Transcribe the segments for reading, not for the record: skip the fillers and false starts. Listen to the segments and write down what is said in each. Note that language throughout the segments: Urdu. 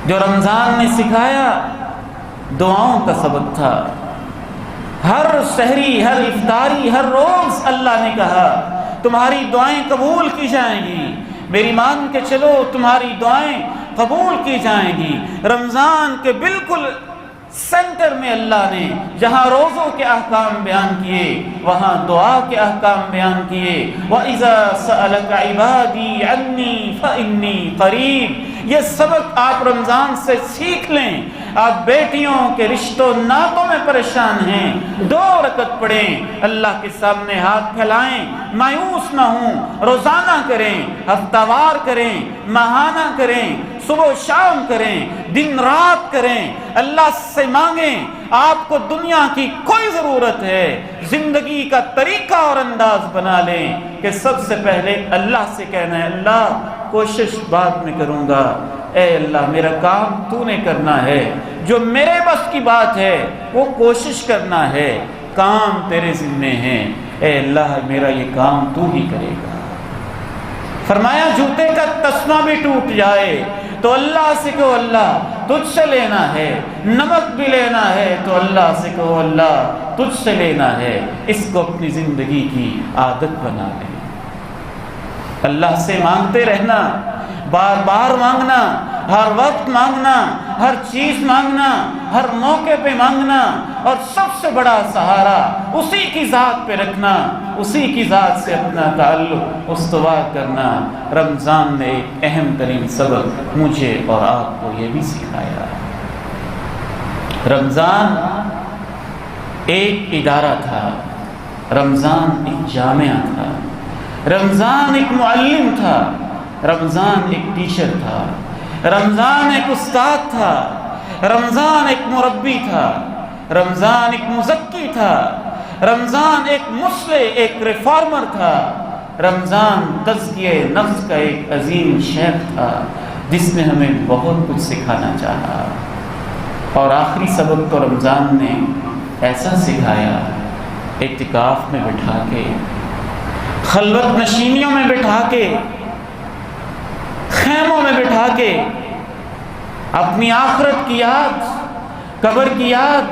جو رمضان نے سکھایا دعاؤں کا سبق تھا۔ ہر سحری، ہر افطاری، ہر روز اللہ نے کہا تمہاری دعائیں قبول کی جائیں گی، میری مان کے چلو تمہاری دعائیں قبول کی جائیں گی۔ رمضان کے بالکل سینٹر میں اللہ نے جہاں روزوں کے احکام بیان کیے وہاں دعا کے احکام بیان کیے۔ وَإِذَا سَأَلَكَ عِبَادِي عَنِّي فَإِنِّي قَرِيب، یہ سبق آپ رمضان سے سیکھ لیں۔ آپ بیٹیوں کے رشتوں ناتوں میں پریشان ہیں، 2 رکعت پڑھیں، اللہ کے سامنے ہاتھ پھیلائیں، مایوس نہ ہوں، روزانہ کریں، ہفتہ وار کریں، ماہانہ کریں، صبح و شام کریں، دن رات کریں، اللہ سے مانگیں۔ آپ کو دنیا کی کوئی ضرورت ہے، زندگی کا طریقہ اور انداز بنا لیں کہ سب سے پہلے اللہ سے کہنا ہے اللہ کوشش بعد میں کروں گا، اے اللہ میرا کام تو نے کرنا ہے، جو میرے بس کی بات ہے وہ کوشش کرنا ہے، کام تیرے ذمے ہیں، اے اللہ میرا یہ کام تو ہی کرے گا۔ فرمایا جوتے کا تسمہ بھی ٹوٹ جائے تو اللہ سے کہو اللہ تجھ سے لینا ہے، نمک بھی لینا ہے تو اللہ سے کہو اللہ تجھ سے لینا ہے۔ اس کو اپنی زندگی کی عادت بنا لیں، اللہ سے مانگتے رہنا، بار بار مانگنا، ہر وقت مانگنا، ہر چیز مانگنا، ہر موقع پہ مانگنا، اور سب سے بڑا سہارا اسی کی ذات پہ رکھنا، اسی کی ذات سے اپنا تعلق استوار کرنا۔ رمضان نے ایک اہم ترین سبق مجھے اور آپ کو یہ بھی سکھایا۔ رمضان ایک ادارہ تھا، رمضان ایک جامعہ تھا، رمضان ایک معلم تھا، رمضان ایک ٹیچر تھا، رمضان ایک استاد تھا، رمضان ایک مربی تھا، رمضان ایک مزکی تھا، رمضان ایک مصلح، ایک ریفارمر تھا، رمضان تزکیہ نفس کا ایک عظیم شیخ تھا جس نے ہمیں بہت کچھ سکھانا چاہا۔ اور آخری سبق تو رمضان نے ایسا سکھایا، اعتکاف میں بٹھا کے، خلوت نشینیوں میں بٹھا کے، خیموں میں بٹھا کے اپنی آخرت کی یاد، قبر کی یاد،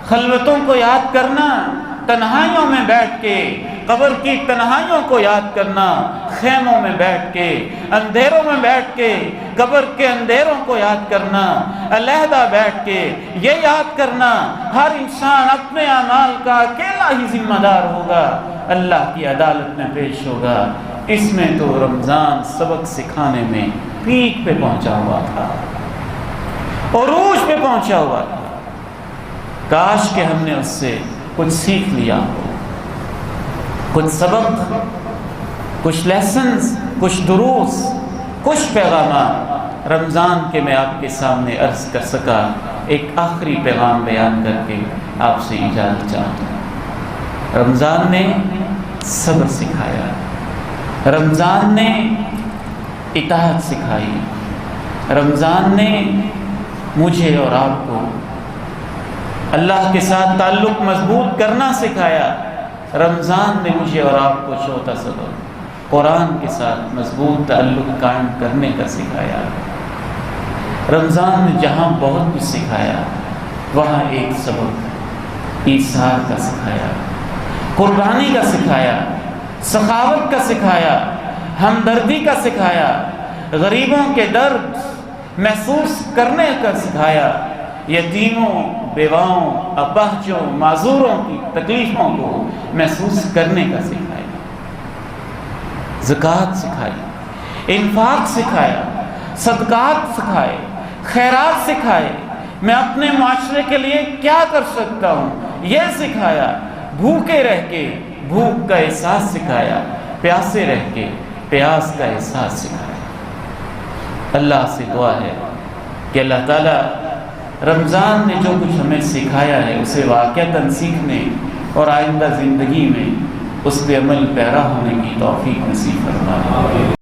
خلوتوں کو یاد کرنا، تنہائیوں میں بیٹھ کے قبر کی تنہائیوں کو یاد کرنا، خیموں میں بیٹھ کے، اندھیروں میں بیٹھ کے قبر کے اندھیروں کو یاد کرنا، علیحدہ بیٹھ کے یہ یاد کرنا ہر انسان اپنے اعمال کا اکیلا ہی ذمہ دار ہوگا، اللہ کی عدالت میں پیش ہوگا۔ اس میں تو رمضان سبق سکھانے میں پیک پہ پہنچا ہوا تھا، عروج پہ پہنچا ہوا تھا۔ کاش کہ ہم نے اس سے کچھ سیکھ لیا ہو، کچھ سبق، کچھ لیسنز، کچھ دروس، کچھ پیغامات رمضان کے میں آپ کے سامنے عرض کر سکا۔ ایک آخری پیغام بیان کر کے آپ سے اجازت چاہتا ہوں۔ رمضان نے صبر سکھایا، رمضان نے اطاعت سکھائی، رمضان نے مجھے اور آپ کو اللہ کے ساتھ تعلق مضبوط کرنا سکھایا، رمضان نے مجھے اور آپ کو چوتھا سبق قرآن کے ساتھ مضبوط تعلق قائم کرنے کا سکھایا۔ رمضان نے جہاں بہت کچھ سکھایا وہاں ایک سبق ایثار کا سکھایا، قربانی کا سکھایا، سخاوت کا سکھایا، ہمدردی کا سکھایا، غریبوں کے درد محسوس کرنے کا سکھایا، یتیموں، بیواؤں، اپاہجوں، معذوروں کی تکلیفوں کو محسوس کرنے کا سکھایا، زکوٰۃ سکھائی، انفاق سکھایا، صدقات سکھائے، خیرات سکھائے، میں اپنے معاشرے کے لیے کیا کر سکتا ہوں یہ سکھایا، بھوکے رہ کے بھوک کا احساس سکھایا، پیاسے رہ کے پیاس کا احساس سکھایا۔ اللہ سے دعا ہے کہ اللہ تعالیٰ رمضان نے جو کچھ ہمیں سکھایا ہے اسے واقعتاً سیکھنے اور آئندہ زندگی میں اس پہ عمل پیرا ہونے کی توفیق نصیب فرمائے۔